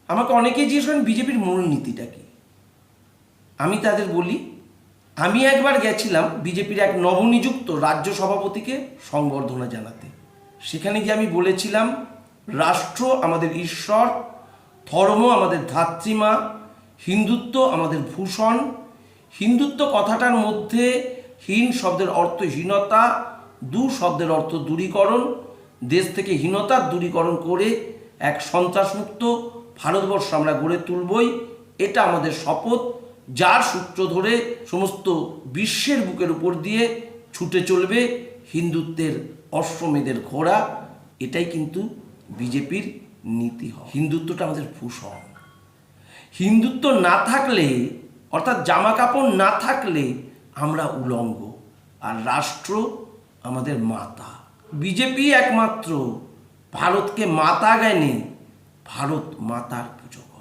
আমাকে অনেকেই জিজ্ঞেস করেন বিজেপির মূলনীতিটা কি। আমি তাদের বলি, আমি একবার গেছিলাম বিজেপির এক নবনিযুক্ত রাজ্য সভাপতিকে সংবর্ধনা জানাতে। সেখানে গিয়ে আমি বলেছিলাম, রাষ্ট্র আমাদের ঈশ্বর, ধর্ম আমাদের ধাত্রীমা, হিন্দুত্ব আমাদের ভূষণ। হিন্দুত্ব কথাটার মধ্যে হীন শব্দের অর্থ হীনতা, দু শব্দের অর্থ দূরীকরণ। দেশ থেকে হীনতার দূরীকরণ করে এক সন্ত্রাসমুক্ত ভারতবর্ষ আমরা গড়ে তুলবই, এটা আমাদের শপথ, যার সূত্র ধরে সমস্ত বিশ্বের বুকের উপর দিয়ে ছুটে চলবে হিন্দুত্বের অশ্বমেধের ঘোড়া। এটাই কিন্তু বিজেপির নীতি হয়। হিন্দুত্বটা আমাদের ভূষণ। হিন্দুত্ব না থাকলে, অর্থাৎ জামা কাপড় না থাকলে আমরা উলঙ্গ, আর রাষ্ট্র আমাদের মাতা। বিজেপি একমাত্র ভারতকে মাতা জ্ঞানে ভারত মাতার পুজো করে।